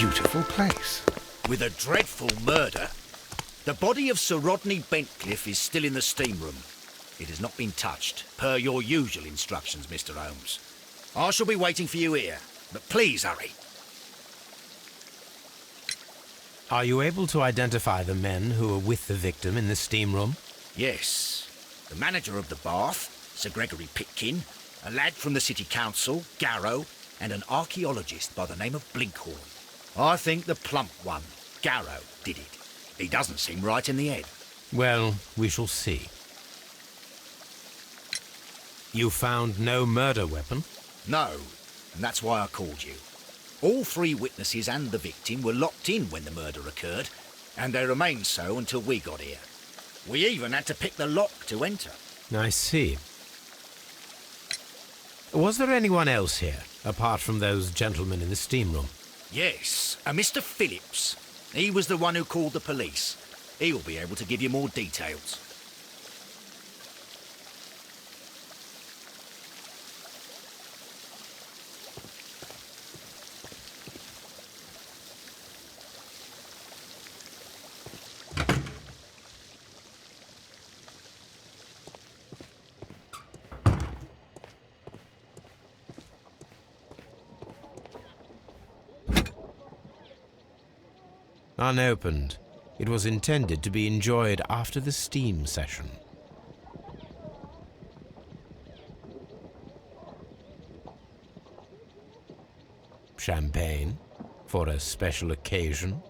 beautiful place. With a dreadful murder. The body of Sir Rodney Bentcliffe is still in the steam room. It has not been touched, per your usual instructions, Mr. Holmes. I shall be waiting for you here, but please hurry. Are you able to identify the men who were with the victim in the steam room? Yes. The manager of the bath, Sir Gregory Pitkin, a lad from the City Council, Garrow, and an archaeologist by the name of Blinkhorn. I think the plump one, Garrow, did it. He doesn't seem right in the head. Well, we shall see. You found no murder weapon? No, and that's why I called you. All three witnesses and the victim were locked in when the murder occurred, and they remained so until we got here. We even had to pick the lock to enter. I see. Was there anyone else here, apart from those gentlemen in the steam room? Yes, a Mr. Phillips. He was the one who called the police. He'll be able to give you more details. Unopened. It was intended to be enjoyed after the steam session. Champagne for a special occasion.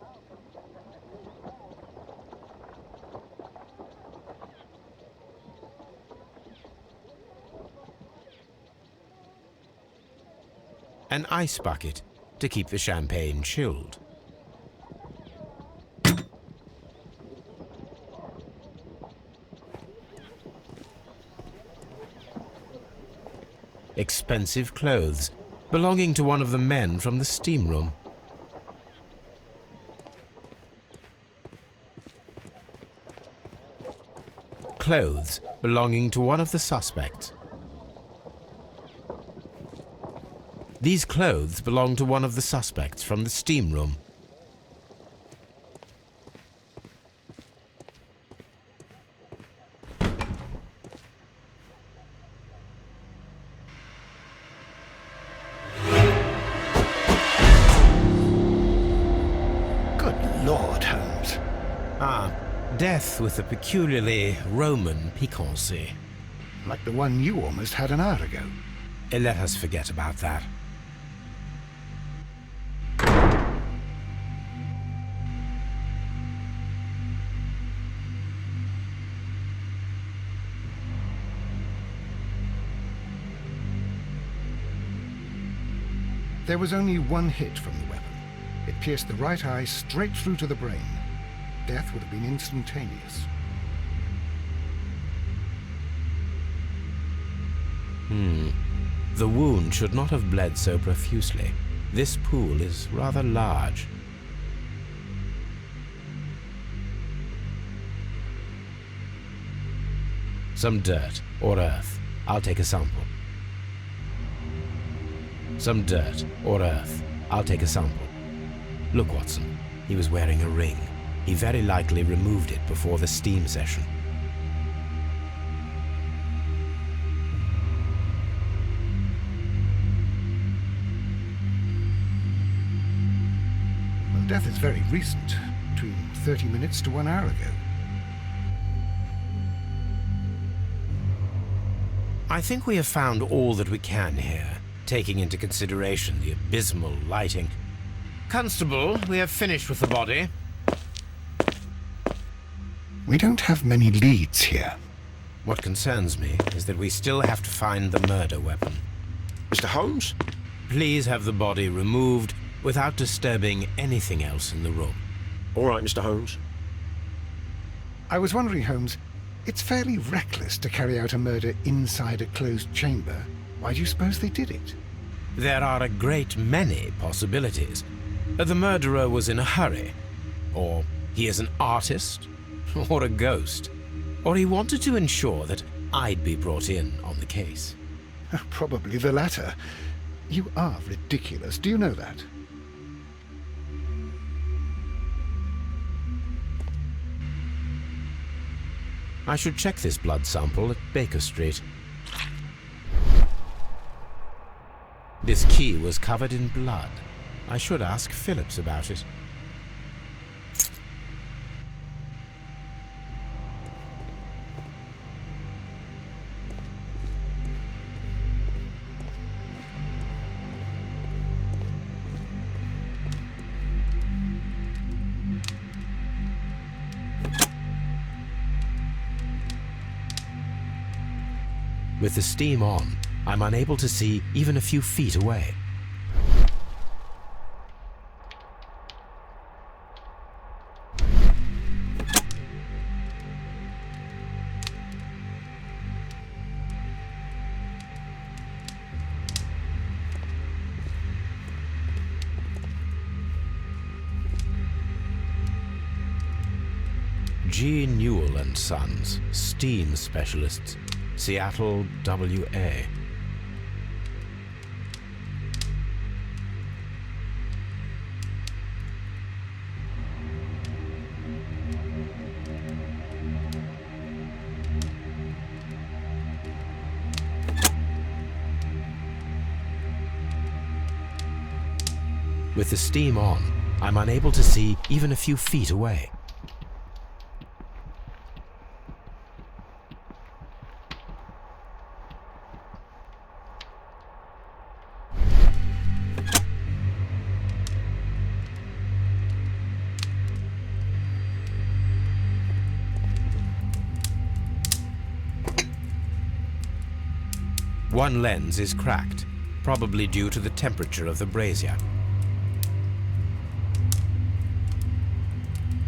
An ice bucket to keep the champagne chilled. Expensive clothes belonging to one of the men from the steam room. Clothes belonging to one of the suspects. These clothes belong to one of the suspects from the steam room. Lord, Holmes. Death with a peculiarly Roman piquancy. Like the one you almost had an hour ago. Let us forget about that. There was only one hit from the weapon. It pierced the right eye straight through to the brain. Death would have been instantaneous. The wound should not have bled so profusely. This pool is rather large. Some dirt or earth. I'll take a sample. Some dirt or earth. I'll take a sample. Look, Watson. He was wearing a ring. He very likely removed it before the steam session. Well, death is very recent. Between 30 minutes to 1 hour ago. I think we have found all that we can here, taking into consideration the abysmal lighting. Constable, we have finished with the body. We don't have many leads here. What concerns me is that we still have to find the murder weapon. Mr. Holmes? Please have the body removed without disturbing anything else in the room. All right, Mr. Holmes. I was wondering, Holmes, it's fairly reckless to carry out a murder inside a closed chamber. Why do you suppose they did it? There are a great many possibilities. The murderer was in a hurry, or he is an artist, or a ghost, or he wanted to ensure that I'd be brought in on the case. Probably the latter. You are ridiculous. Do you know that? I should check this blood sample at Baker Street. This key was covered in blood. I should ask Phillips about it. With the steam on, I'm unable to see even a few feet away. G. Newell and Sons, steam specialists, Seattle, WA. With the steam on, I'm unable to see even a few feet away. One lens is cracked, probably due to the temperature of the brazier.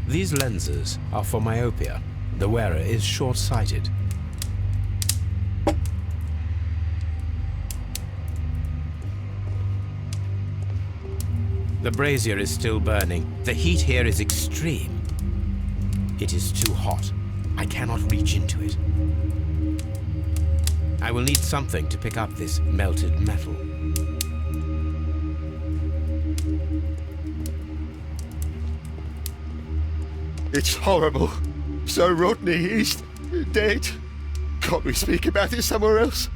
These lenses are for myopia. The wearer is short-sighted. The brazier is still burning. The heat here is extreme. It is too hot. I cannot reach into it. I will need something to pick up this melted metal. It's horrible. So Rodney, he's dead. Can't we speak about it somewhere else?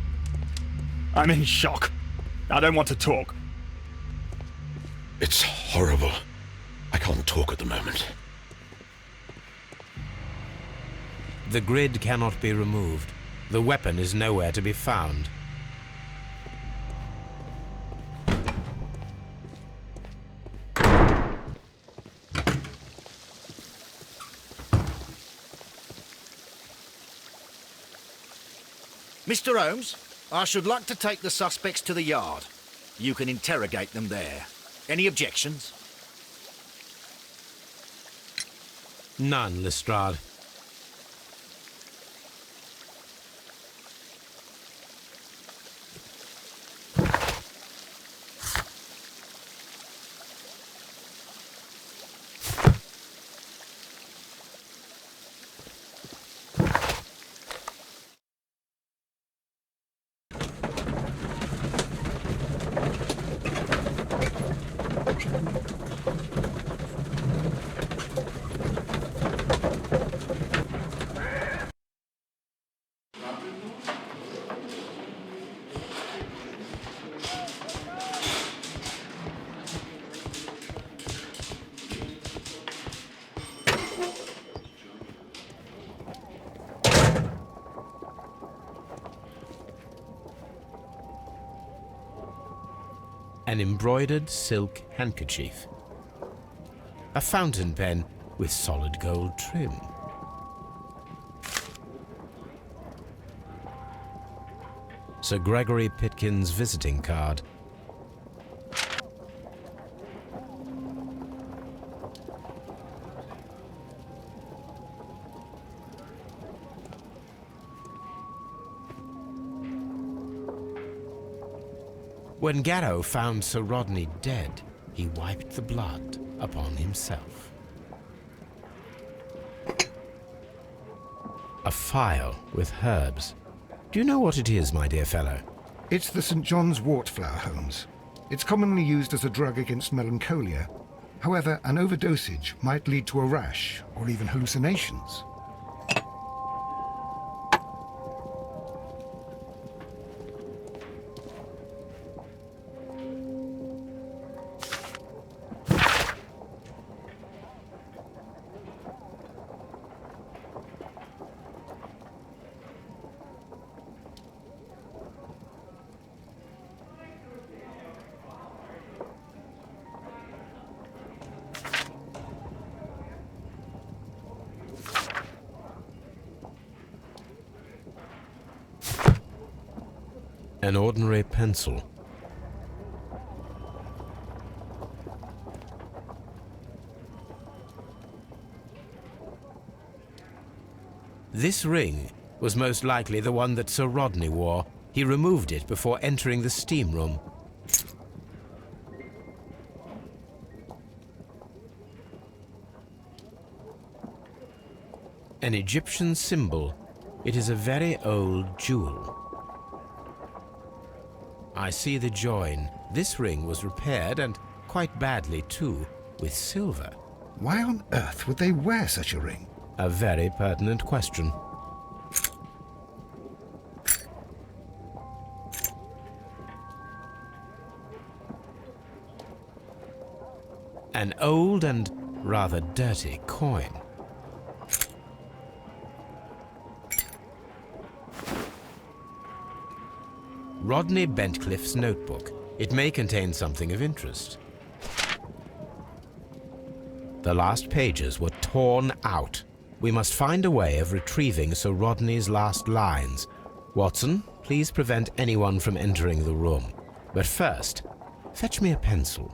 I'm in shock. I don't want to talk. It's horrible. I can't talk at the moment. The grid cannot be removed. The weapon is nowhere to be found. Mr. Holmes, I should like to take the suspects to the yard. You can interrogate them there. Any objections? None, Lestrade. An embroidered silk handkerchief. A fountain pen with solid gold trim. Sir Gregory Pitkin's visiting card. When Garrow found Sir Rodney dead, he wiped the blood upon himself. A phial with herbs. Do you know what it is, my dear fellow? It's the St. John's wort flower, Holmes. It's commonly used as a drug against melancholia. However, an overdosage might lead to a rash or even hallucinations. An ordinary pencil. This ring was most likely the one that Sir Rodney wore. He removed it before entering the steam room. An Egyptian symbol. It is a very old jewel. I see the join. This ring was repaired, and quite badly too, with silver. Why on earth would they wear such a ring? A very pertinent question. An old and rather dirty coin. Rodney Bentcliffe's notebook. It may contain something of interest. The last pages were torn out. We must find a way of retrieving Sir Rodney's last lines. Watson, please prevent anyone from entering the room. But first, fetch me a pencil.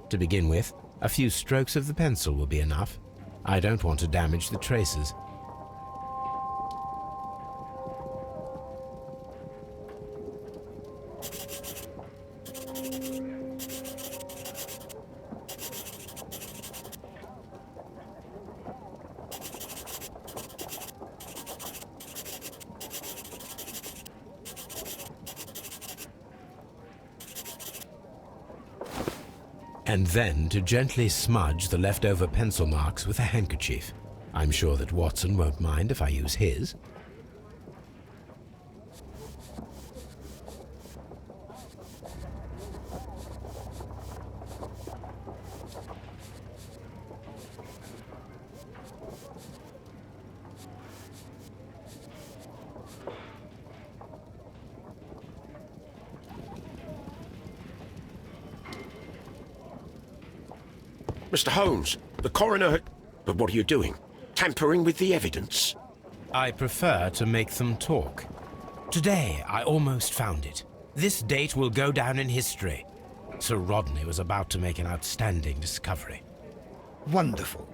To begin with, a few strokes of the pencil will be enough. I don't want to damage the traces. And then to gently smudge the leftover pencil marks with a handkerchief. I'm sure that Watson won't mind if I use his. Mr. Holmes, the coroner... But what are you doing? Tampering with the evidence? I prefer to make them talk. Today, I almost found it. This date will go down in history. Sir Rodney was about to make an outstanding discovery. Wonderful.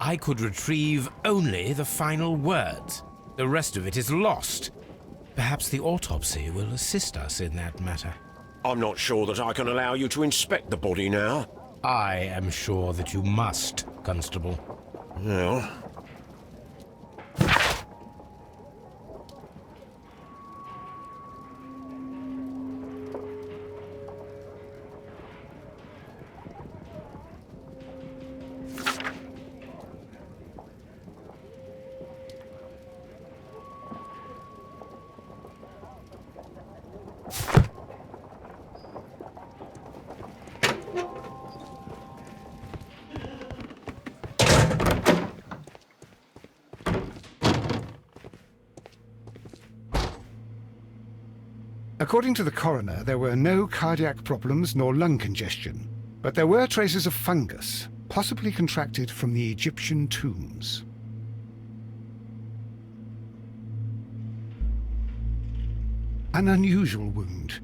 I could retrieve only the final words. The rest of it is lost. Perhaps the autopsy will assist us in that matter. I'm not sure that I can allow you to inspect the body now. I am sure that you must, Constable. Well... According to the coroner, there were no cardiac problems nor lung congestion, but there were traces of fungus, possibly contracted from the Egyptian tombs. An unusual wound,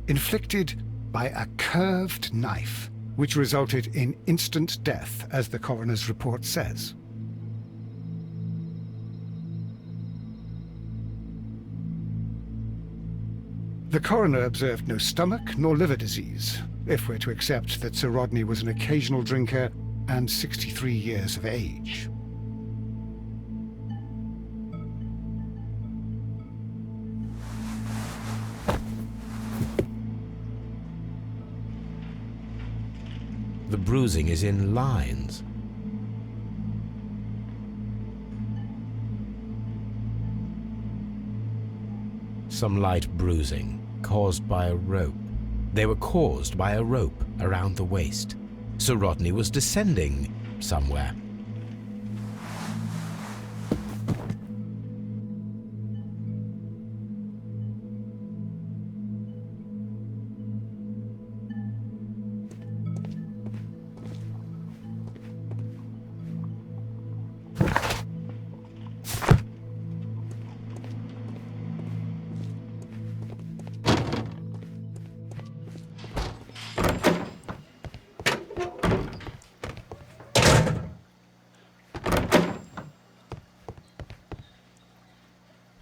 inflicted by a curved knife, which resulted in instant death, as the coroner's report says. The coroner observed no stomach nor liver disease, if we're to accept that Sir Rodney was an occasional drinker and 63 years of age. The bruising is in lines. Some light bruising, caused by a rope. They were caused by a rope around the waist. Sir Rodney was descending somewhere.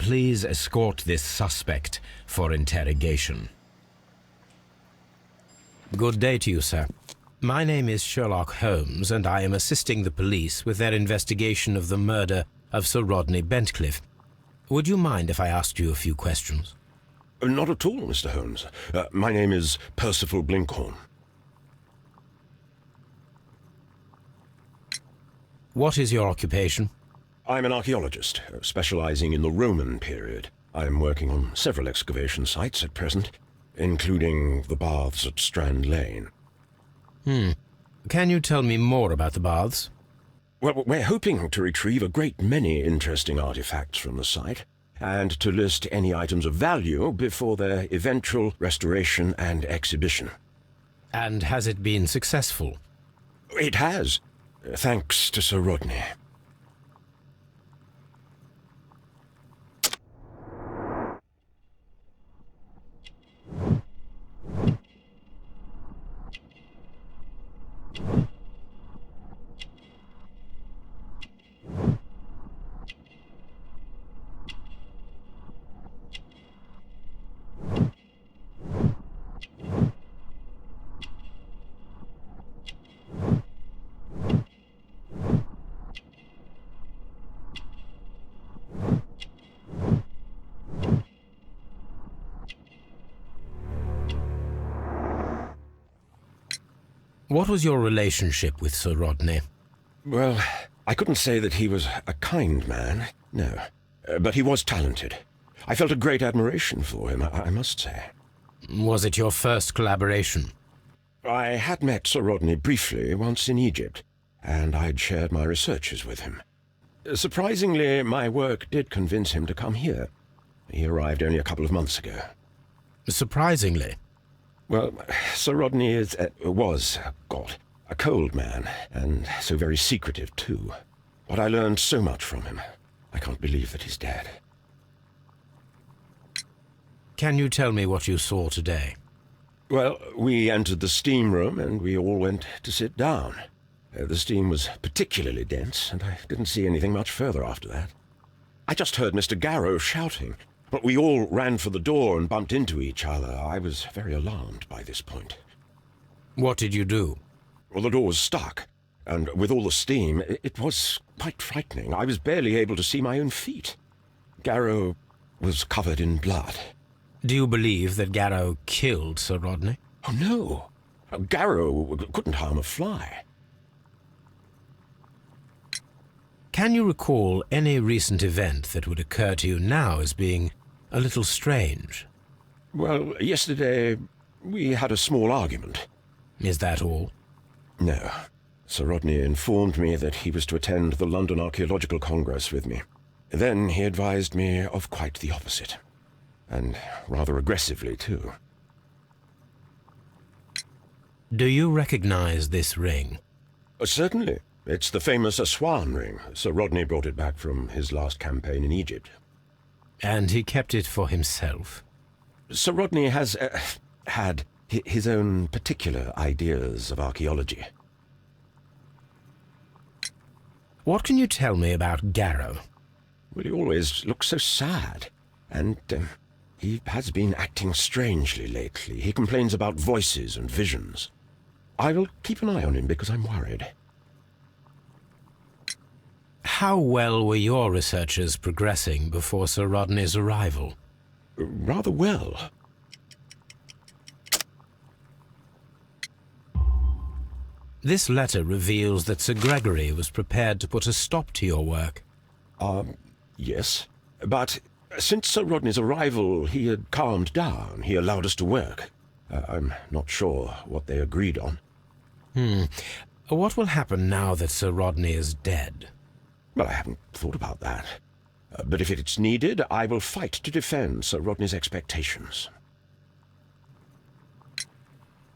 Please escort this suspect for interrogation. Good day to you, sir. My name is Sherlock Holmes, and I am assisting the police with their investigation of the murder of Sir Rodney Bentcliffe. Would you mind if I asked you a few questions? Not at all, Mr. Holmes. My name is Percival Blinkhorn. What is your occupation? I'm an archaeologist, specializing in the Roman period. I'm working on several excavation sites at present, including the baths at Strand Lane. Can you tell me more about the baths? Well, we're hoping to retrieve a great many interesting artifacts from the site, and to list any items of value before their eventual restoration and exhibition. And has it been successful? It has, thanks to Sir Rodney. What was your relationship with Sir Rodney? Well, I couldn't say that he was a kind man, no. But he was talented. I felt a great admiration for him, I must say. Was it your first collaboration? I had met Sir Rodney briefly once in Egypt, and I'd shared my researches with him. Surprisingly, my work did convince him to come here. He arrived only a couple of months ago. Surprisingly? Well, Sir Rodney was a cold man, and so very secretive too. But I learned so much from him. I can't believe that he's dead. Can you tell me what you saw today? Well, we entered the steam room and we all went to sit down. The steam was particularly dense, and I didn't see anything much further after that. I just heard Mr. Garrow shouting, but we all ran for the door and bumped into each other. I was very alarmed by this point. What did you do? Well, the door was stuck, and with all the steam, it was quite frightening. I was barely able to see my own feet. Garrow was covered in blood. Do you believe that Garrow killed Sir Rodney? Oh, no. Garrow couldn't harm a fly. Can you recall any recent event that would occur to you now as being a little strange? Well, yesterday we had a small argument. Is that all? No. Sir Rodney informed me that he was to attend the London Archaeological Congress with me. Then he advised me of quite the opposite. And rather aggressively, too. Do you recognize this ring? Certainly. It's the famous Aswan ring. Sir Rodney brought it back from his last campaign in Egypt. And he kept it for himself? Sir Rodney has had his own particular ideas of archaeology. What can you tell me about Garrow? Well, he always looks so sad. And he has been acting strangely lately. He complains about voices and visions. I will keep an eye on him because I'm worried. How well were your researches progressing before Sir Rodney's arrival? Rather well. This letter reveals that Sir Gregory was prepared to put a stop to your work. Yes. But since Sir Rodney's arrival, he had calmed down. He allowed us to work. I'm not sure what they agreed on. What will happen now that Sir Rodney is dead? Well, I haven't thought about that. But if it's needed, I will fight to defend Sir Rodney's expectations.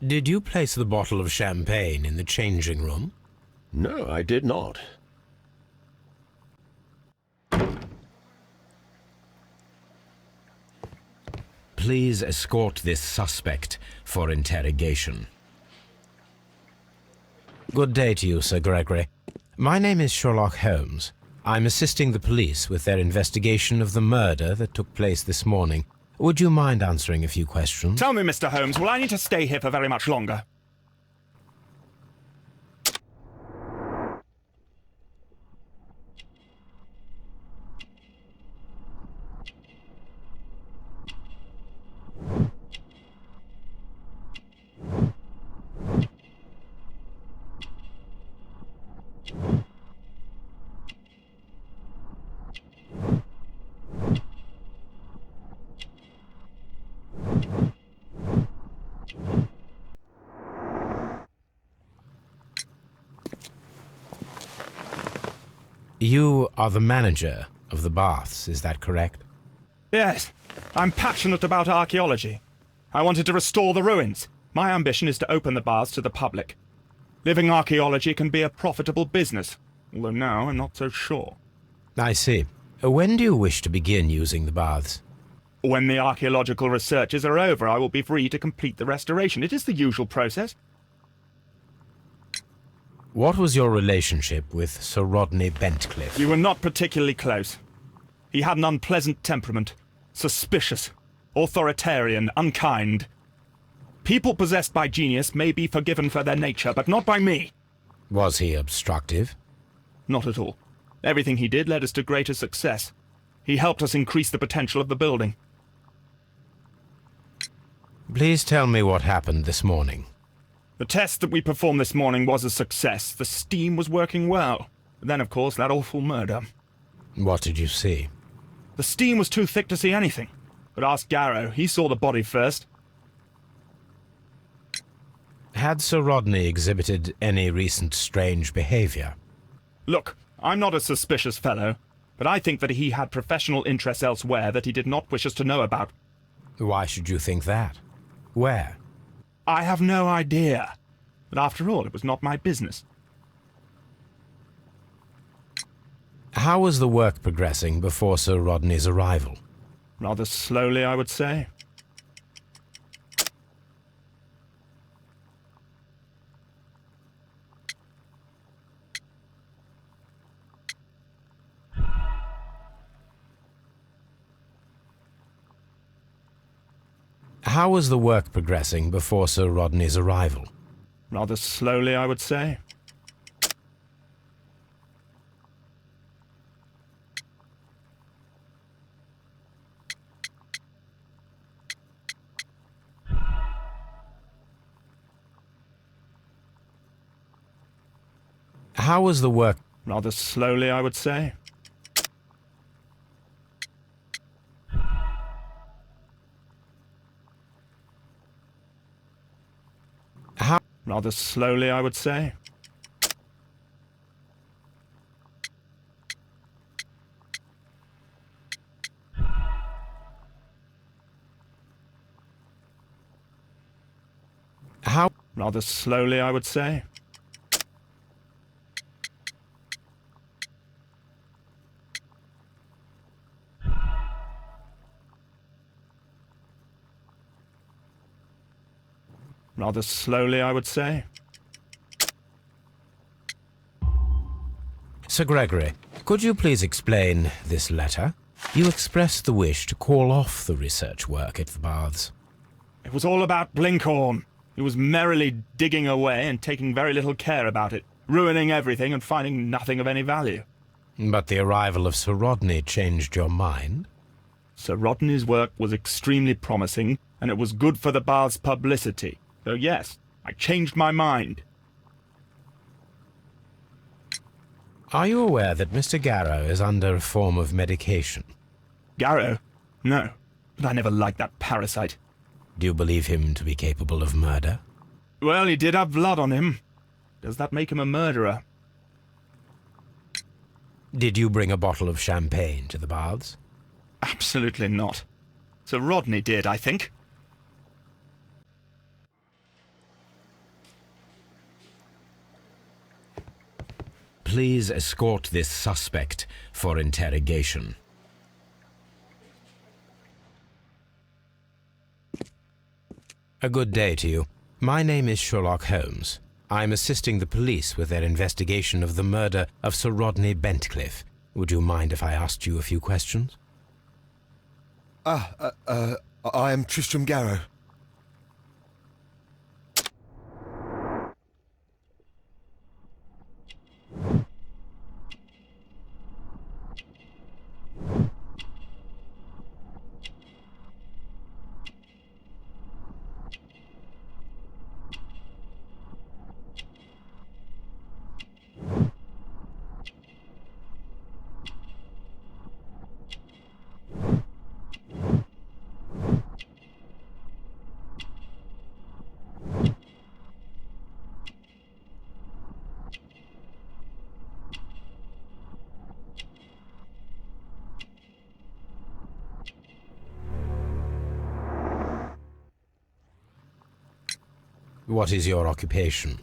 Did you place the bottle of champagne in the changing room? No, I did not. Please escort this suspect for interrogation. Good day to you, Sir Gregory. My name is Sherlock Holmes. I'm assisting the police with their investigation of the murder that took place this morning. Would you mind answering a few questions? Tell me, Mr. Holmes, will I need to stay here for very much longer? You are the manager of the baths, is that correct? Yes, I'm passionate about archaeology. I wanted to restore the ruins. My ambition is to open the baths to the public. Living archaeology can be a profitable business, although now I'm not so sure. I see. When do you wish to begin using the baths? When the archaeological researches are over, I will be free to complete the restoration. It is the usual process. What was your relationship with Sir Rodney Bentcliffe? We were not particularly close. He had an unpleasant temperament, suspicious, authoritarian, unkind. People possessed by genius may be forgiven for their nature, but not by me. Was he obstructive? Not at all. Everything he did led us to greater success. He helped us increase the potential of the building. Please tell me what happened this morning. The test that we performed this morning was a success. The steam was working well. But then, of course, that awful murder. What did you see? The steam was too thick to see anything. But ask Garrow. He saw the body first. Had Sir Rodney exhibited any recent strange behavior? Look, I'm not a suspicious fellow, but I think that he had professional interests elsewhere that he did not wish us to know about. Why should you think that? Where? I have no idea. But after all, it was not my business. How was the work progressing before Sir Rodney's arrival? Rather slowly, I would say. How was the work progressing before Sir Rodney's arrival? Rather slowly, I would say. How was the work? Rather slowly, I would say. How? Rather slowly, I would say. How? Rather slowly, I would say. Rather slowly, I would say. Sir Gregory, could you please explain this letter? You expressed the wish to call off the research work at the baths. It was all about Blinkhorn. He was merrily digging away and taking very little care about it, ruining everything and finding nothing of any value. But the arrival of Sir Rodney changed your mind? Sir Rodney's work was extremely promising, and it was good for the bath's publicity. So yes, I changed my mind. Are you aware that Mr. Garrow is under a form of medication? Garrow? No, but I never liked that parasite. Do you believe him to be capable of murder? Well, he did have blood on him. Does that make him a murderer? Did you bring a bottle of champagne to the baths? Absolutely not. Sir Rodney did, I think. Please escort this suspect for interrogation. A good day to you. My name is Sherlock Holmes. I'm assisting the police with their investigation of the murder of Sir Rodney Bentcliffe. Would you mind if I asked you a few questions? I am Tristram Garrow. What is your occupation?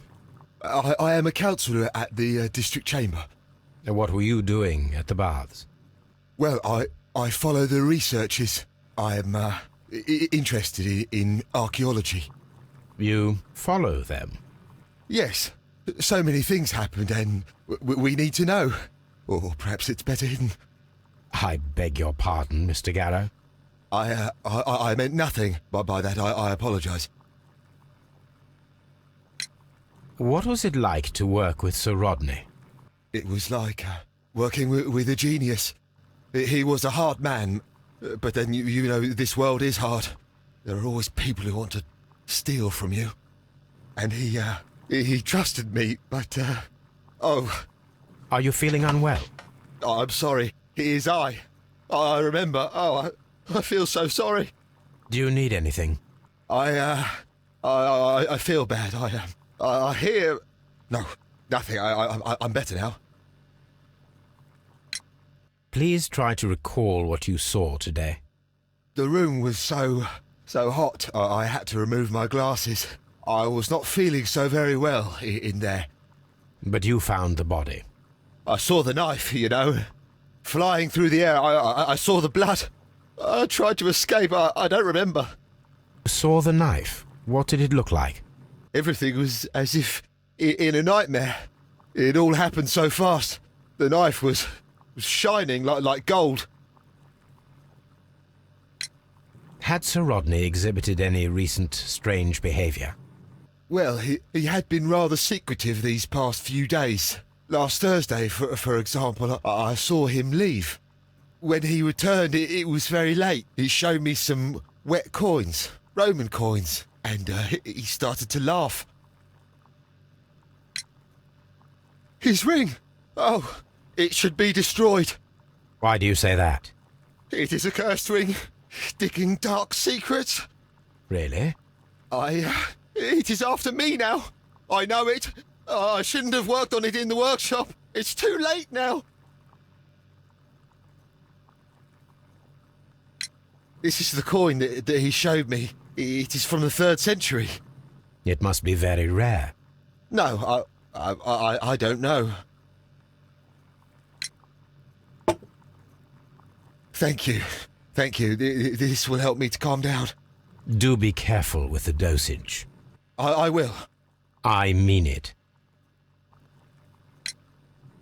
I am a councillor at the district chamber. And what were you doing at the baths? Well, I follow the researches. I am interested in archaeology. You follow them? Yes. So many things happened and we need to know. Or perhaps it's better hidden. I beg your pardon, Mr. Garrow. I meant nothing by that. I apologise. What was it like to work with Sir Rodney? It was like working with a genius. He was a hard man, but then you know this world is hard. There are always people who want to steal from you. And he trusted me, but oh. Are you feeling unwell? I'm sorry. It is I remember. Oh, I feel so sorry. Do you need anything? I feel bad. I hear... No, nothing. I'm better now. Please try to recall what you saw today. The room was so hot, I had to remove my glasses. I was not feeling so very well in there. But you found the body. I saw the knife, you know, flying through the air. I saw the blood. I tried to escape. I don't remember. Saw the knife? What did it look like? Everything was as if in a nightmare. It all happened so fast. The knife was shining like gold. Had Sir Rodney exhibited any recent strange behaviour? Well, he had been rather secretive these past few days. Last Thursday, for example, I saw him leave. When he returned, it was very late. He showed me some wet coins, Roman coins, and he started to laugh. His ring! Oh, it should be destroyed. Why do you say that? It is a cursed ring, digging dark secrets. Really? It is after me now. I know it. I shouldn't have worked on it in the workshop. It's too late now. This is the coin that he showed me. It is from the 3rd century. It must be very rare. No, I don't know. Thank you. Thank you. This will help me to calm down. Do be careful with the dosage. I will. I mean it.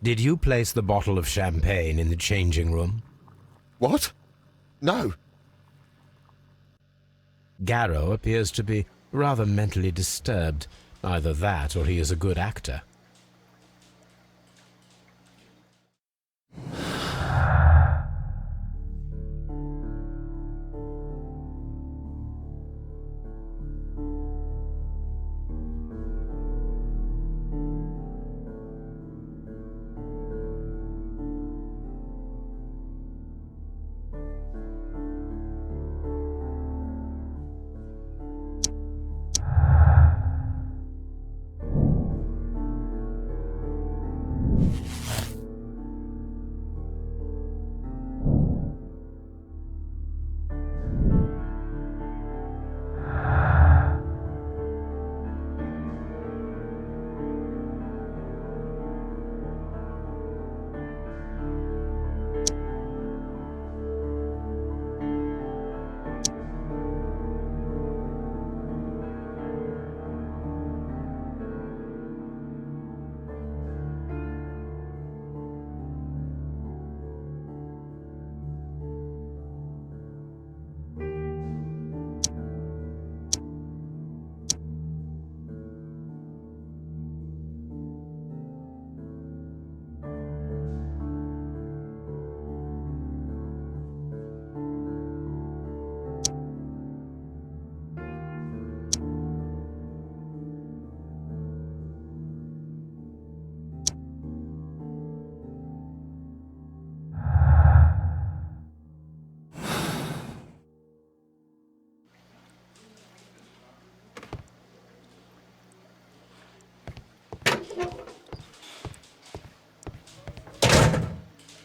Did you place the bottle of champagne in the changing room? What? No. Garrow appears to be rather mentally disturbed. Either that or he is a good actor.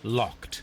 Locked.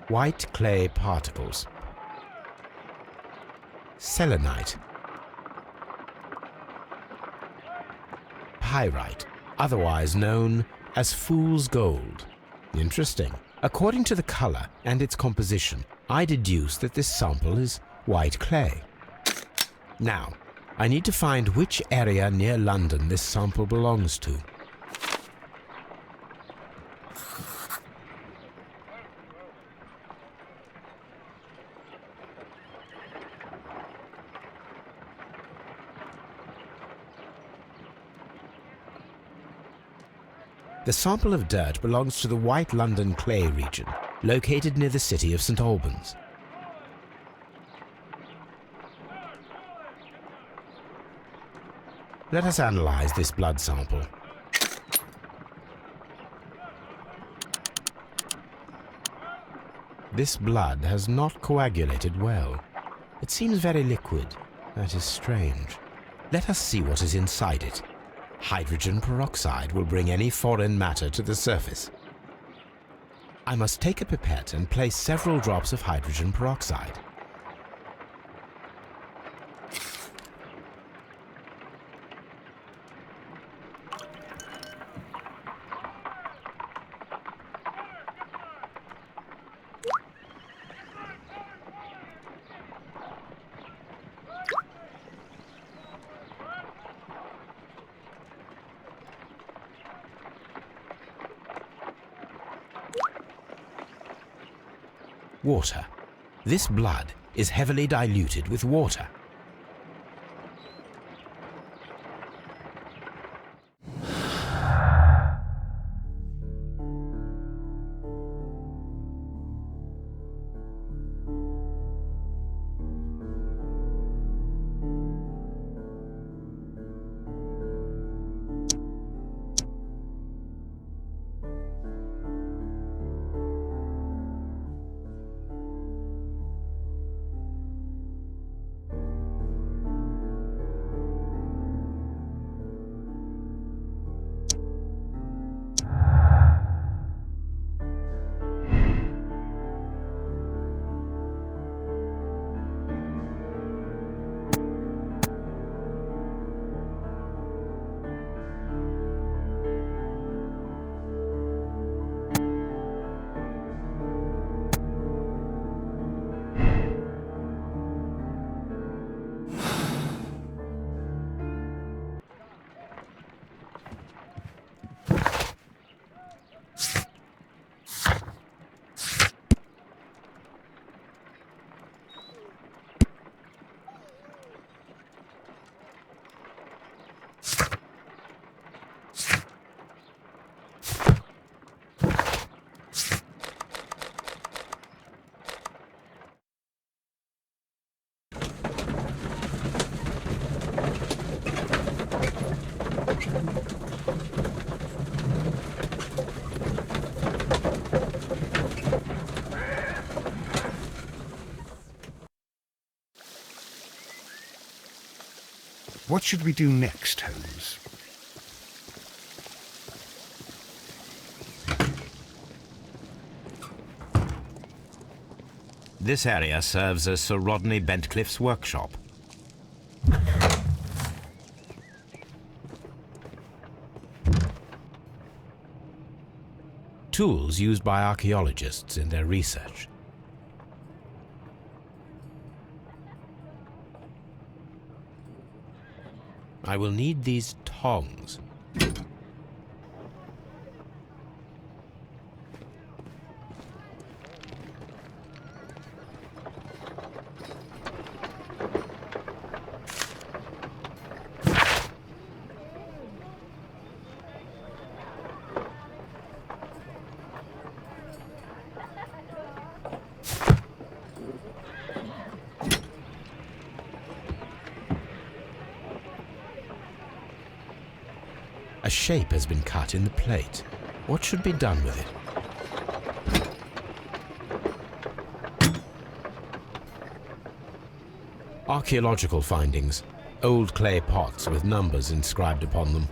White clay particles. Selenite. Pyrite, otherwise known as fool's gold. Interesting. According to the color and its composition, I deduce that this sample is white clay. Now, I need to find which area near London this sample belongs to. The sample of dirt belongs to the White London clay region, located near the city of St. Albans. Let us analyze this blood sample. This blood has not coagulated well. It seems very liquid. That is strange. Let us see what is inside it. Hydrogen peroxide will bring any foreign matter to the surface. I must take a pipette and place several drops of hydrogen peroxide. Water. This blood is heavily diluted with water. What should we do next, Holmes? This area serves as Sir Rodney Bentcliffe's workshop. tools used by archaeologists in their research. I will need these tongs. A shape has been cut in the plate. What should be done with it? Archaeological findings. Old clay pots with numbers inscribed upon them.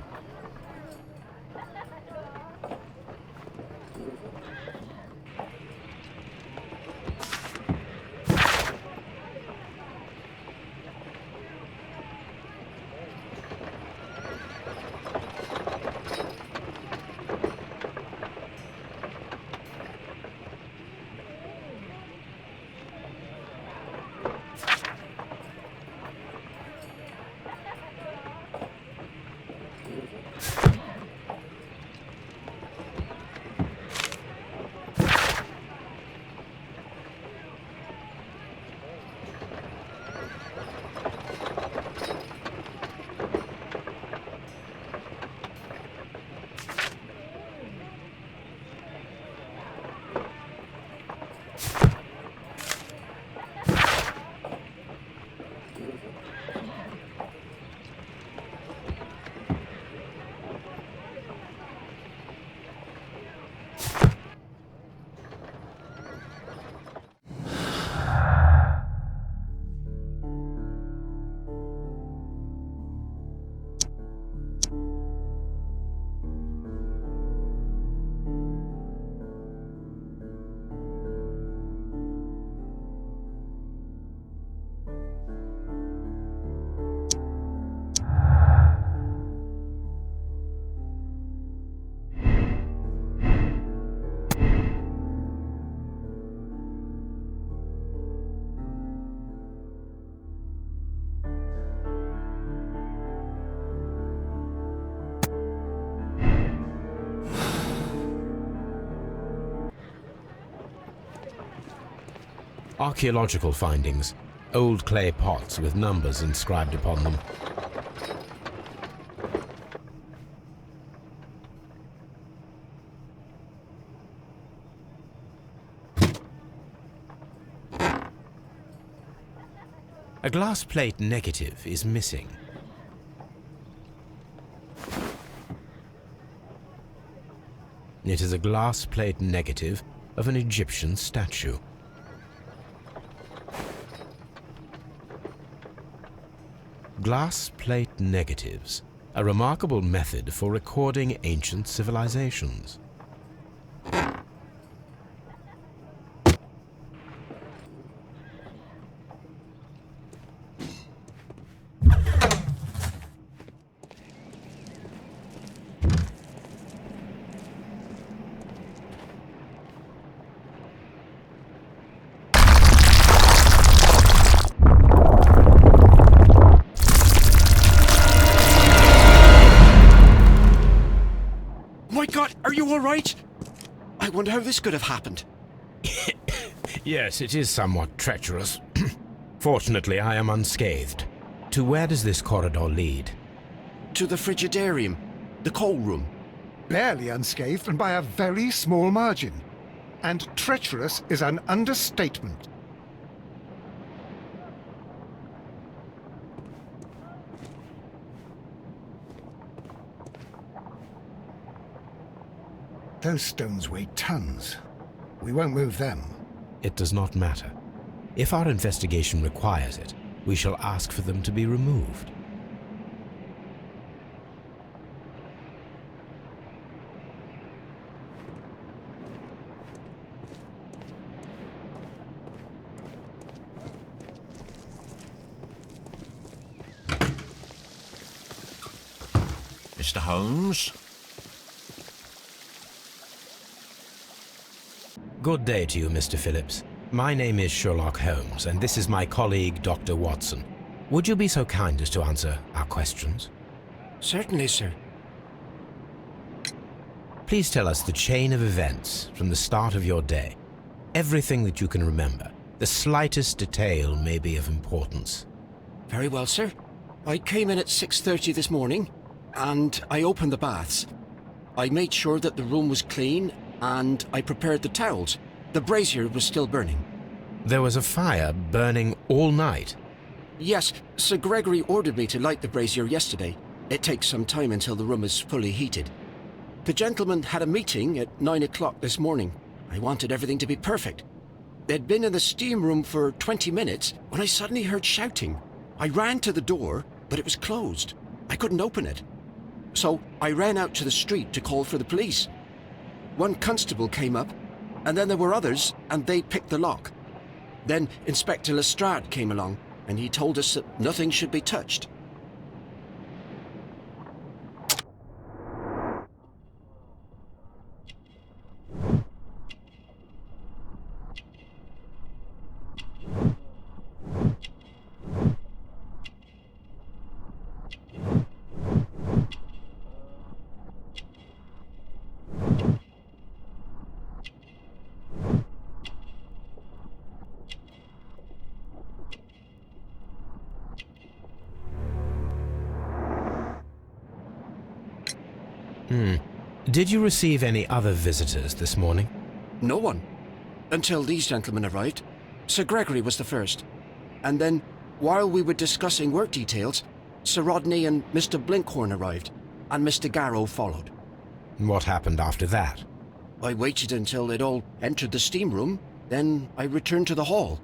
Archaeological findings. Old clay pots with numbers inscribed upon them. A glass plate negative is missing. It is a glass plate negative of an Egyptian statue. Glass plate negatives, a remarkable method for recording ancient civilizations. My God, are you all right? I wonder how this could have happened. Yes, it is somewhat treacherous. Fortunately, I am unscathed. To where does this corridor lead? To the frigidarium, the coal room. Barely unscathed and by a very small margin. And treacherous is an understatement. Those stones weigh tons. We won't move them. It does not matter. If our investigation requires it, we shall ask for them to be removed. Mr. Holmes? Good day to you, Mr. Phillips. My name is Sherlock Holmes, and this is my colleague, Dr. Watson. Would you be so kind as to answer our questions? Certainly, sir. Please tell us the chain of events from the start of your day. Everything that you can remember. The slightest detail may be of importance. Very well, sir. I came in at 6:30 this morning, and I opened the baths. I made sure that the room was clean, and I prepared the towels. The brazier was still burning. There was a fire burning all night. Yes, Sir Gregory ordered me to light the brazier yesterday. It takes some time until the room is fully heated. The gentleman had a meeting at 9 o'clock this morning. I wanted everything to be perfect. They'd been in the steam room for 20 minutes when I suddenly heard shouting. I ran to the door, but it was closed. I couldn't open it. So I ran out to the street to call for the police. One constable came up, and then there were others, and they picked the lock. Then Inspector Lestrade came along, and he told us that nothing should be touched. Did you receive any other visitors this morning? No one. Until these gentlemen arrived. Sir Gregory was the first. And then, while we were discussing work details, Sir Rodney and Mr. Blinkhorn arrived, and Mr. Garrow followed. What happened after that? I waited until they'd all entered the steam room, then I returned to the hall.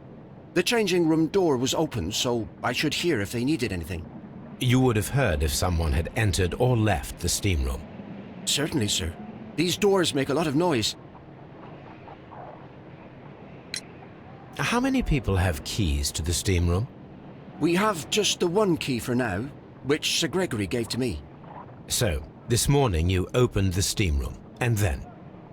The changing room door was open, so I should hear if they needed anything. You would have heard if someone had entered or left the steam room. Certainly, sir. These doors make a lot of noise. How many people have keys to the steam room? We have just the one key for now, which Sir Gregory gave to me. So, this morning you opened the steam room, and then?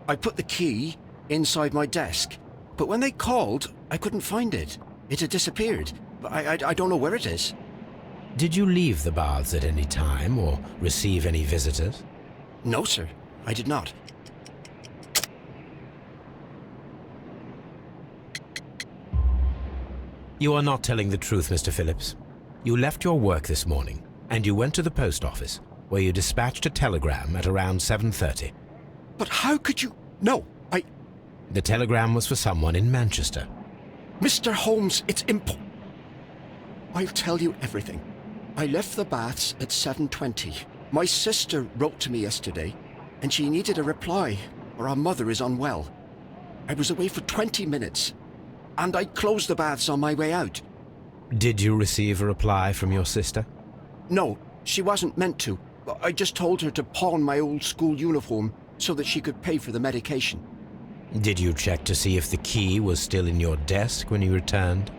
I put the key inside my desk, but when they called, I couldn't find it. It had disappeared. I don't know where it is. Did you leave the baths at any time or receive any visitors? No, sir. I did not. You are not telling the truth, Mr. Phillips. You left your work this morning, and you went to the post office, where you dispatched a telegram at around 7:30. But how could you... No, The telegram was for someone in Manchester. Mr. Holmes, it's I'll tell you everything. I left the baths at 7:20. My sister wrote to me yesterday, and she needed a reply, or our mother is unwell. I was away for 20 minutes, and I closed the baths on my way out. Did you receive a reply from your sister? No, she wasn't meant to. I just told her to pawn my old school uniform so that she could pay for the medication. Did you check to see if the key was still in your desk when you returned?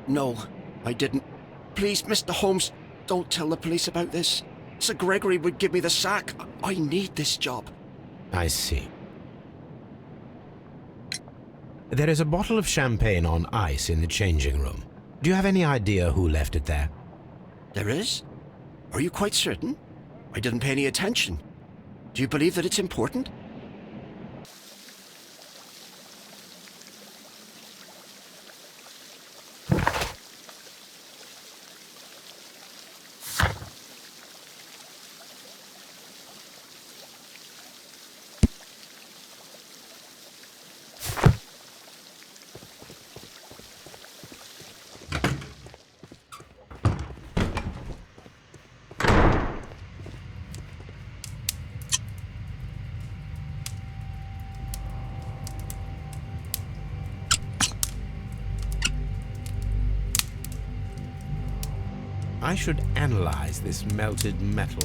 No, I didn't. Please, Mr. Holmes, don't tell the police about this. Sir Gregory would give me the sack. I need this job. I see. There is a bottle of champagne on ice in the changing room. Do you have any idea who left it there? There is? Are you quite certain? I didn't pay any attention. Do you believe that it's important? I should analyze this melted metal.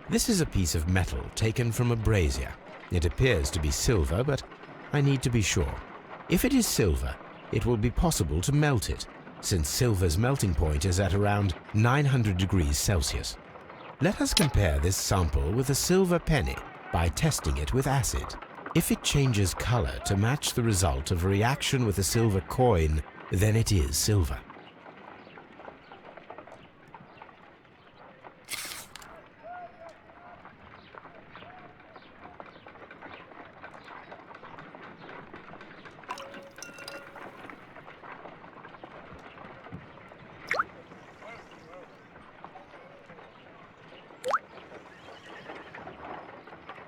This is a piece of metal taken from a brazier. It appears to be silver, but I need to be sure. If it is silver, it will be possible to melt it, since silver's melting point is at around 900 degrees Celsius. Let us compare this sample with a silver penny by testing it with acid. If it changes color to match the result of a reaction with a silver coin, then it is silver.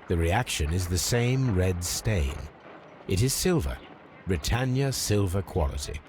The reaction is the same red stain. It is silver, Britannia silver quality.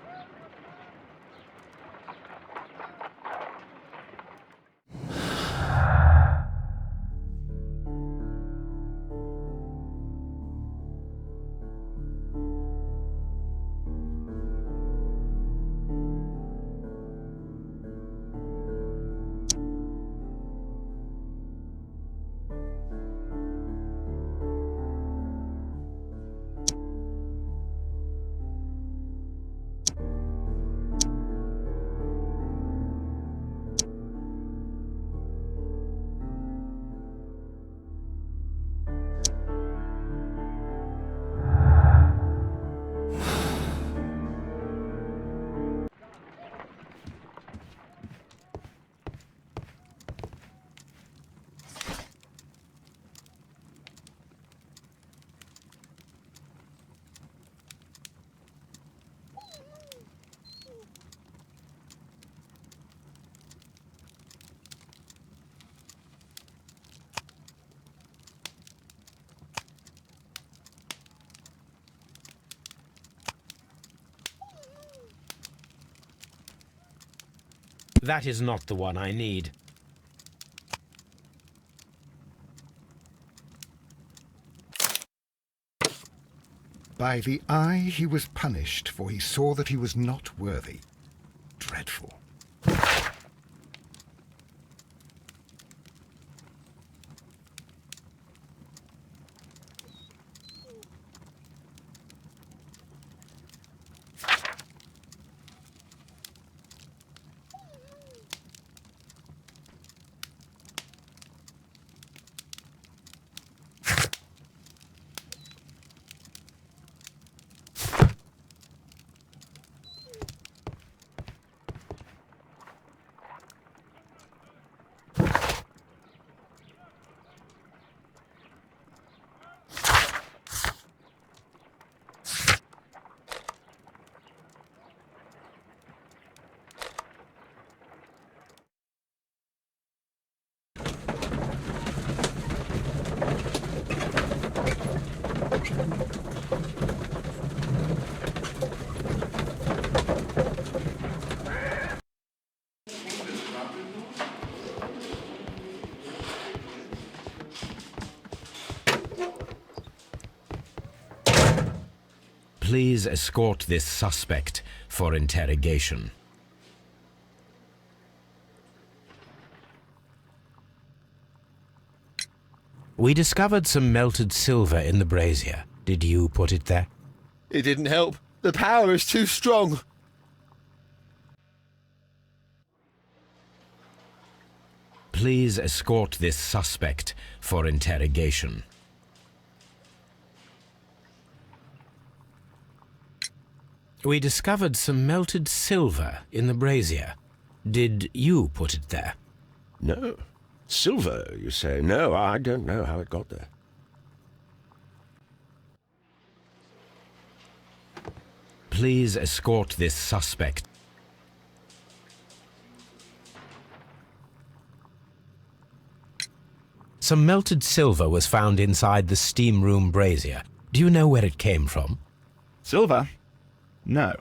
That is not the one I need. By the eye he was punished, for he saw that he was not worthy. Dreadful. Please escort this suspect for interrogation. We discovered some melted silver in the brazier. Did you put it there? It didn't help. The power is too strong. Please escort this suspect for interrogation. We discovered some melted silver in the brazier. Did you put it there? No. Silver, you say? No, I don't know how it got there. Please escort this suspect. Some melted silver was found inside the steam room brazier. Do you know where it came from? Silver? No.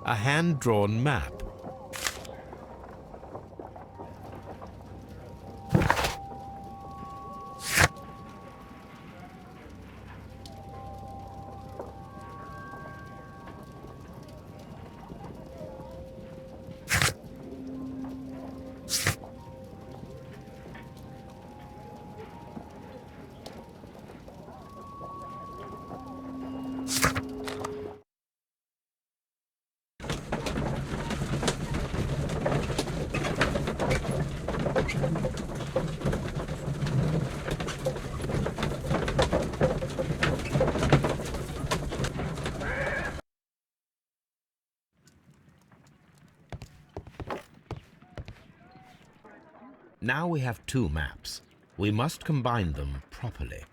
a hand-drawn map. Now we have two maps. We must combine them properly.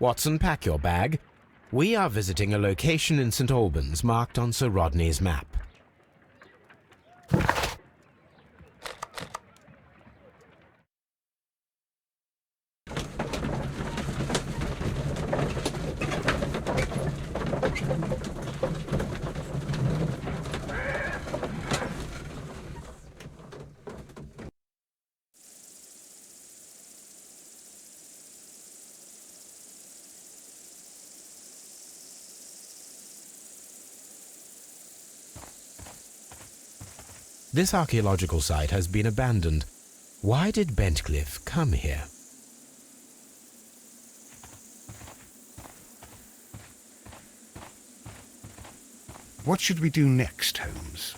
Watson, pack your bag. We are visiting a location in St. Albans marked on Sir Rodney's map. This archaeological site has been abandoned. Why did Bentcliffe come here? What should we do next, Holmes?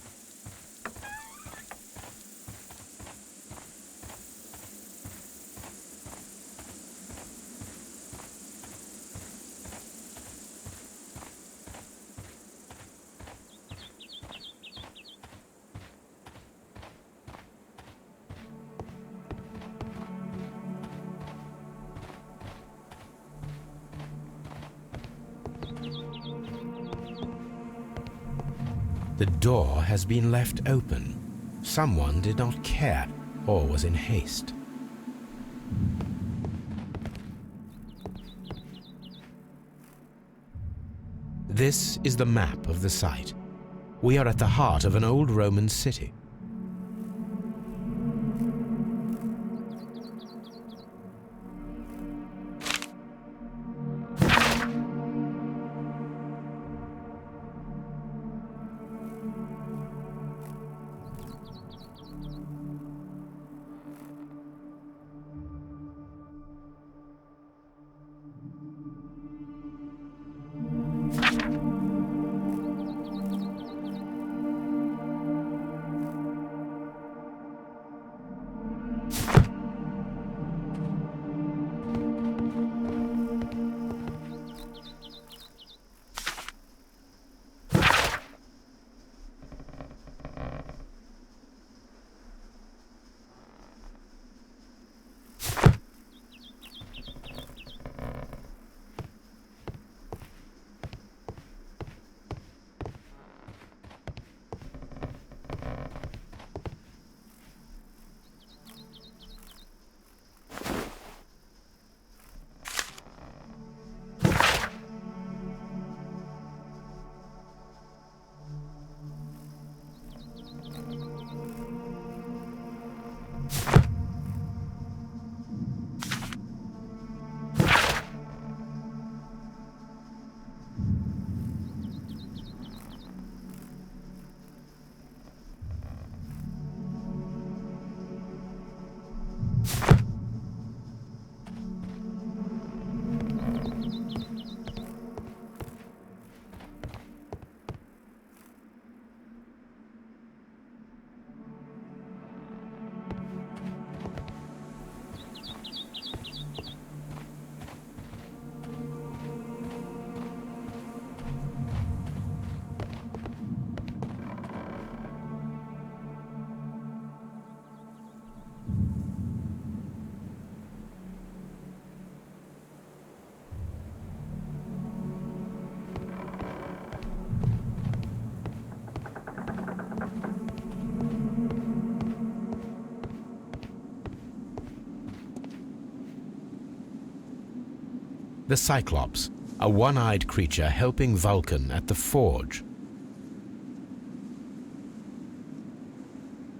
The door has been left open. Someone did not care or was in haste. This is the map of the site. We are at the heart of an old Roman city. The Cyclops, a one-eyed creature helping Vulcan at the forge.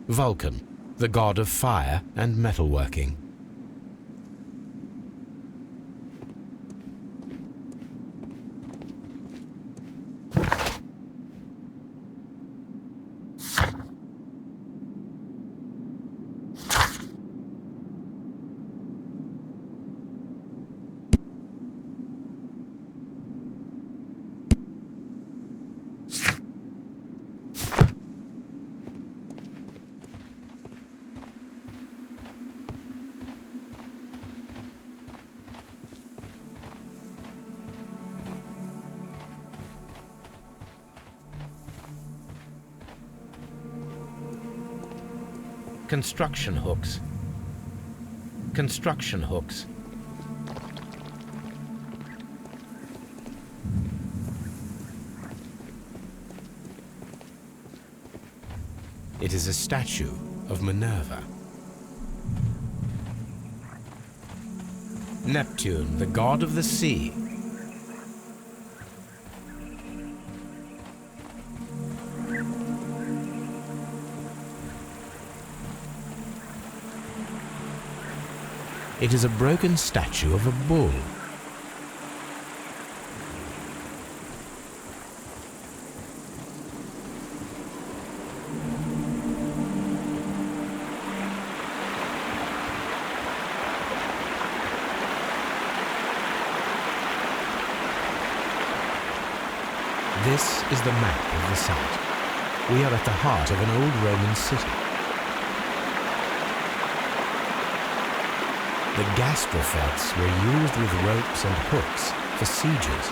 Vulcan, the god of fire and metalworking. Construction hooks. Construction hooks. It is a statue of Minerva. Neptune, the god of the sea. It is a broken statue of a bull. This is the map of the site. We are at the heart of an old Roman city. The gastrofettes were used with ropes and hooks for sieges.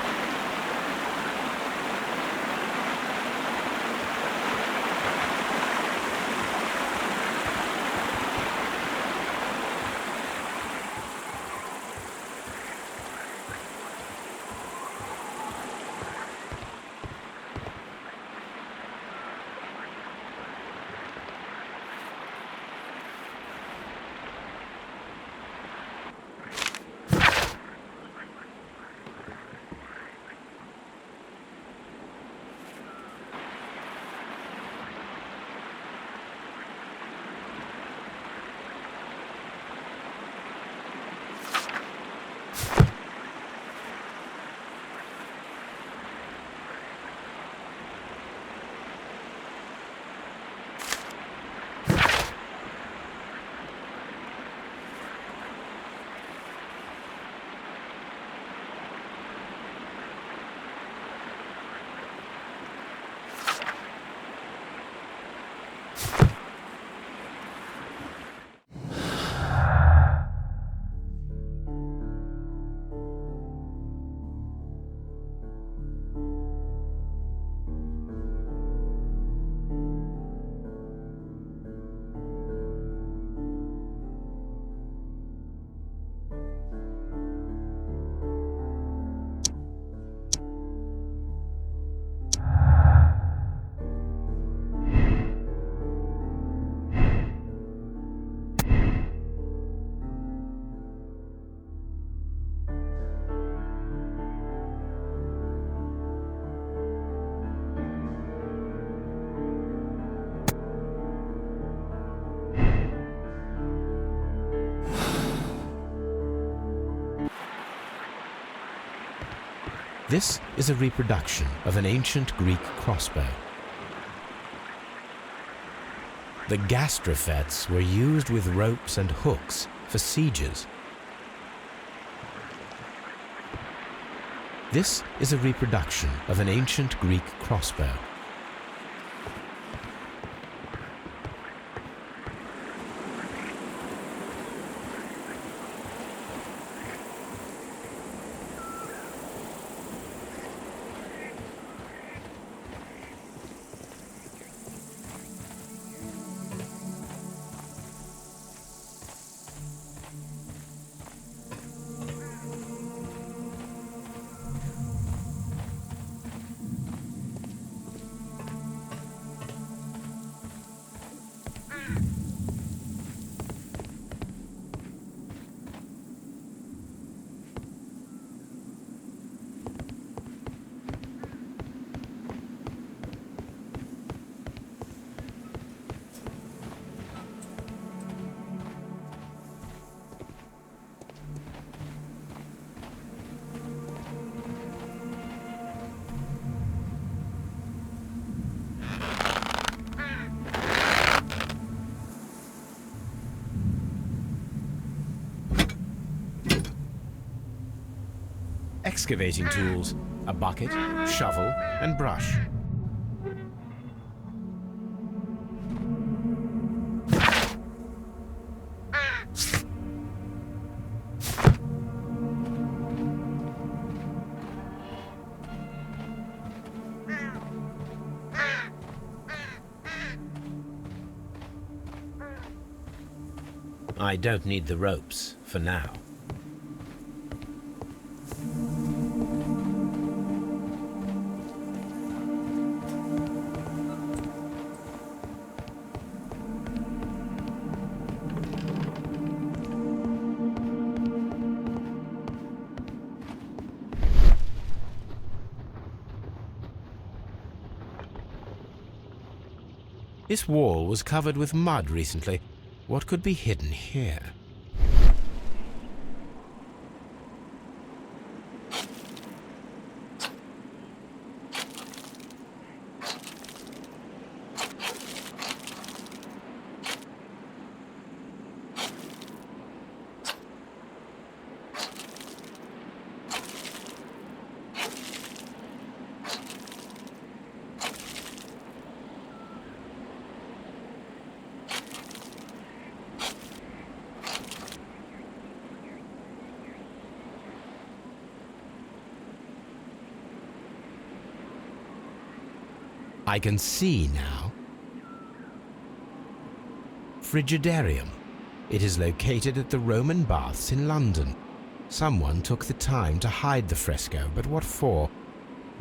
This is a reproduction of an ancient Greek crossbow. The gastrofettes were used with ropes and hooks for sieges. This is a reproduction of an ancient Greek crossbow. Excavating tools, a bucket, shovel, and brush. I don't need the ropes for now. This wall was covered with mud recently. What could be hidden here? I can see now. Frigidarium. It is located at the Roman Baths in London. Someone took the time to hide the fresco, but what for?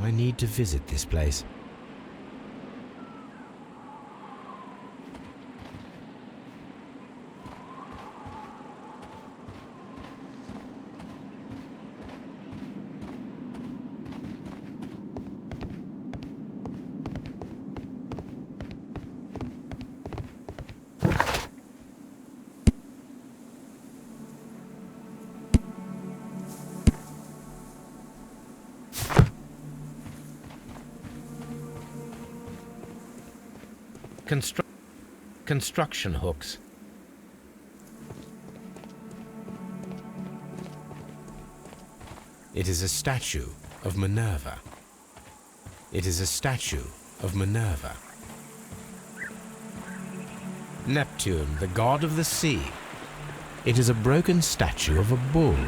I need to visit this place. Construction hooks. It is a statue of Minerva. It is a statue of Minerva. Neptune, the god of the sea. It is a broken statue of a bull.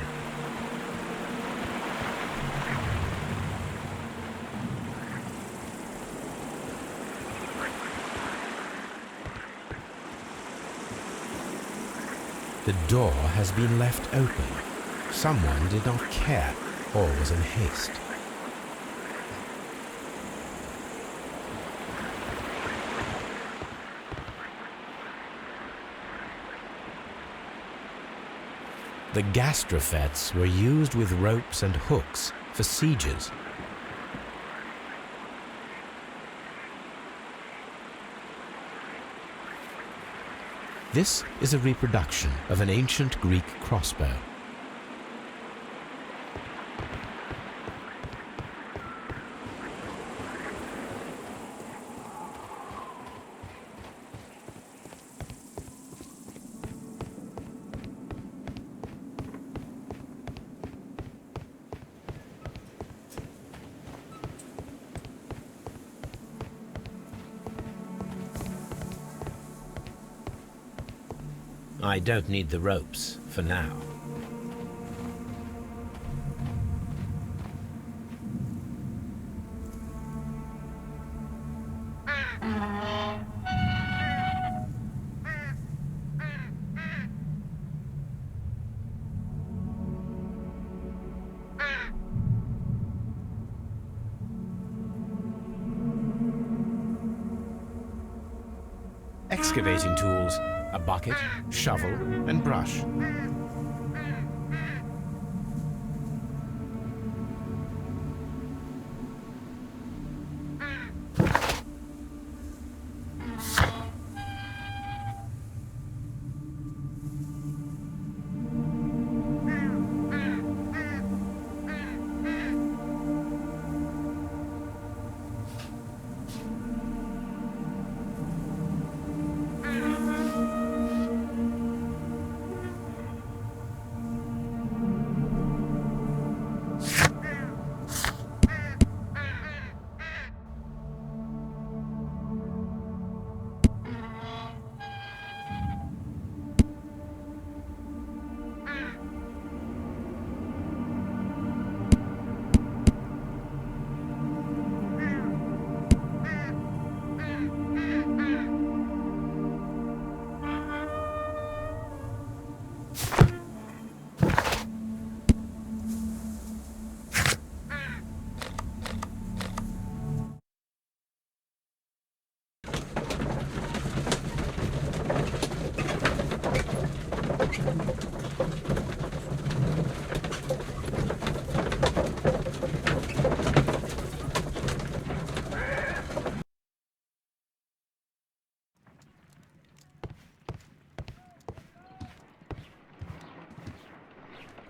The door has been left open. Someone did not care or was in haste. The gastrofets were used with ropes and hooks for sieges. This is a reproduction of an ancient Greek crossbow. I don't need the ropes for now. Excavating tools, a bucket, shovel, and brush.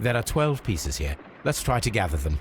There are 12 pieces here. Let's try to gather them.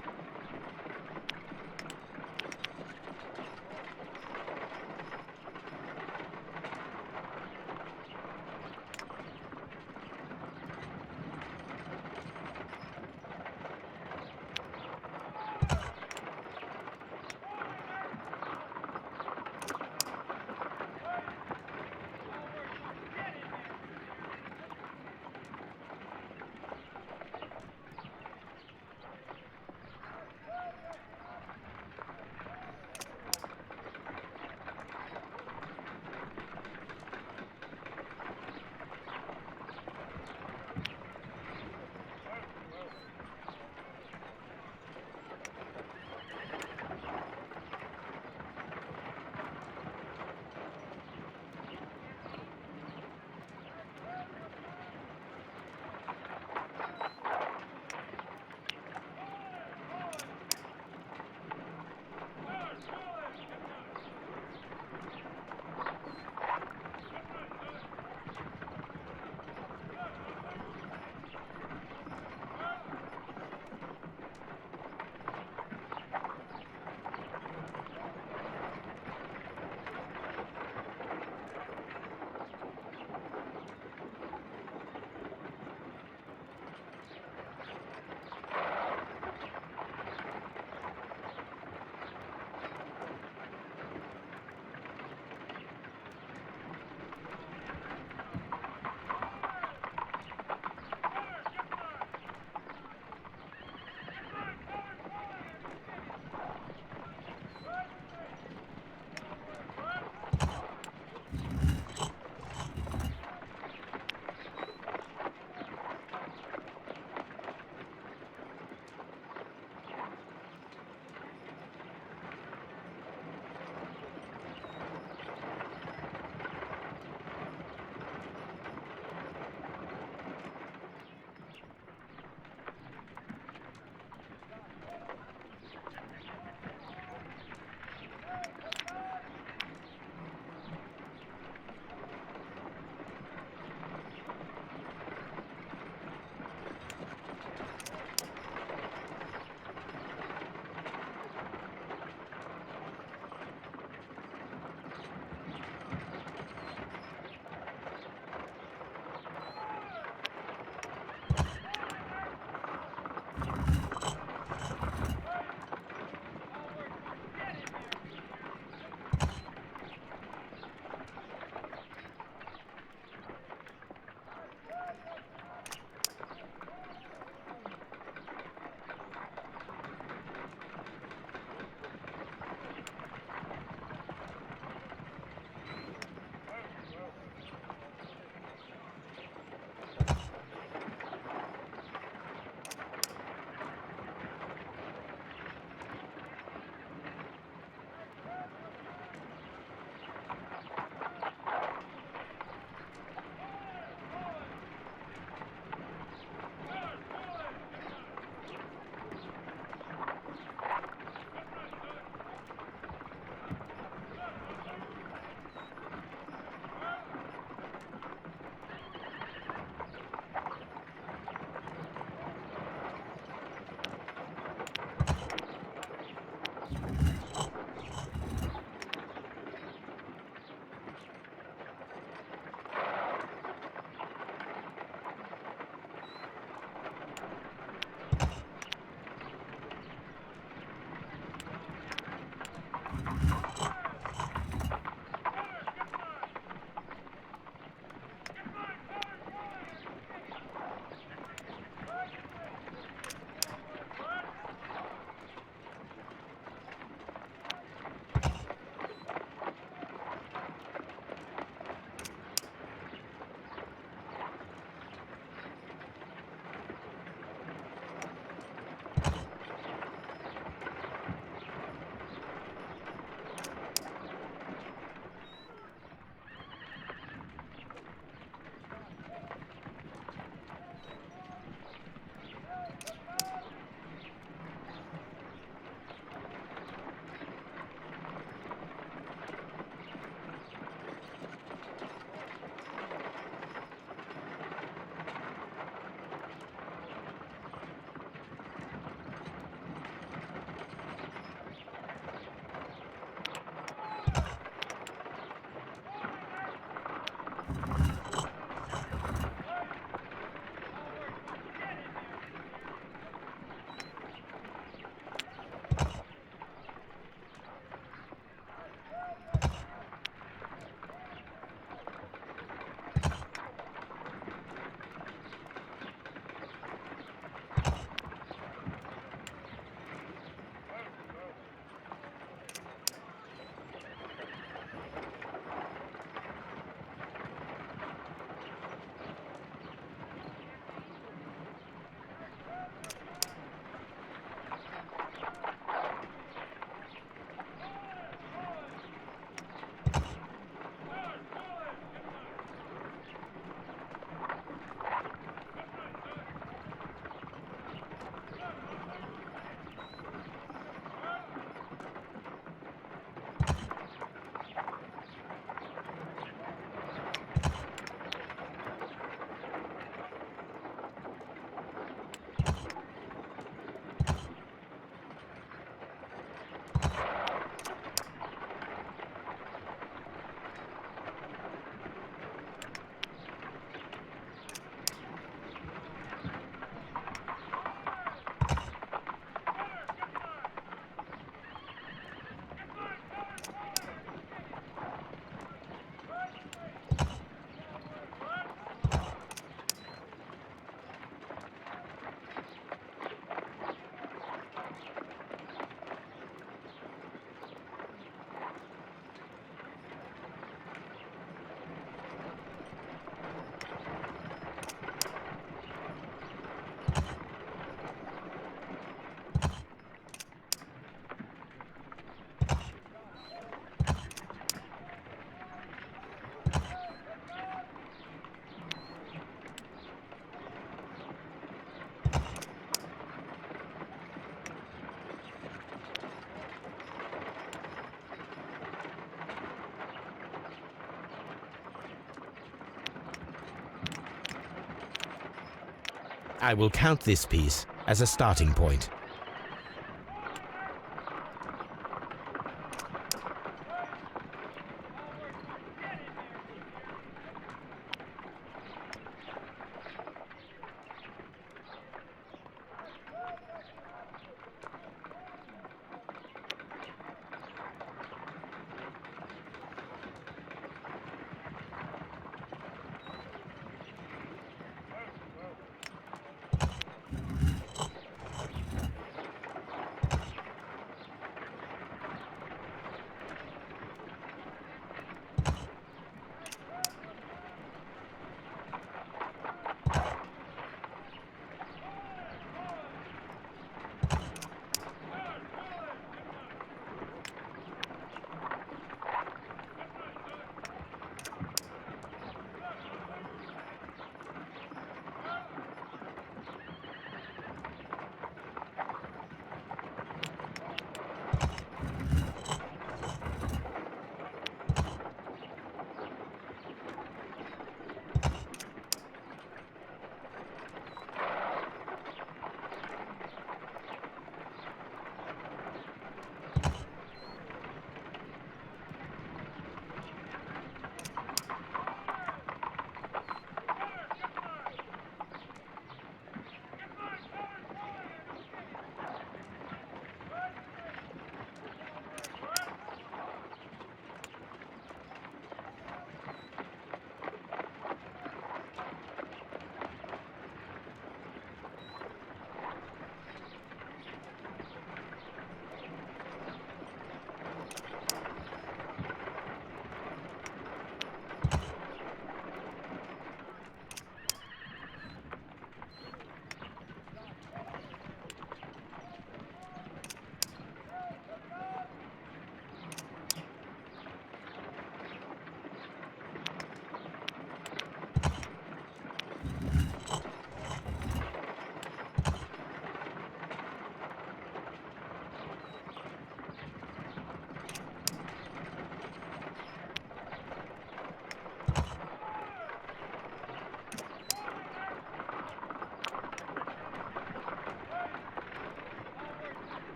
I will count this piece as a starting point.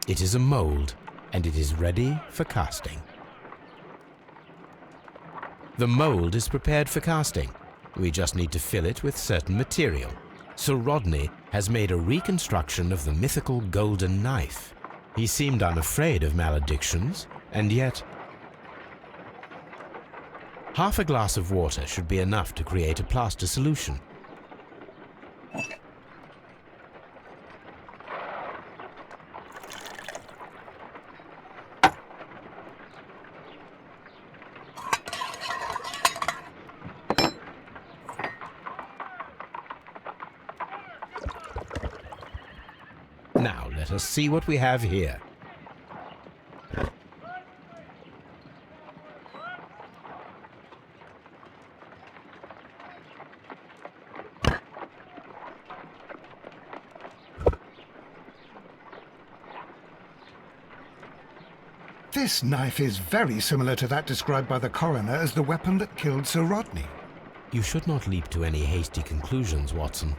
It is a mold, and it is ready for casting. The mold is prepared for casting. We just need to fill it with certain material. Sir Rodney has made a reconstruction of the mythical golden knife. He seemed unafraid of maledictions, and yet... Half a glass of water should be enough to create a plaster solution. Let us see what we have here. This knife is very similar to that described by the coroner as the weapon that killed Sir Rodney. You should not leap to any hasty conclusions, Watson.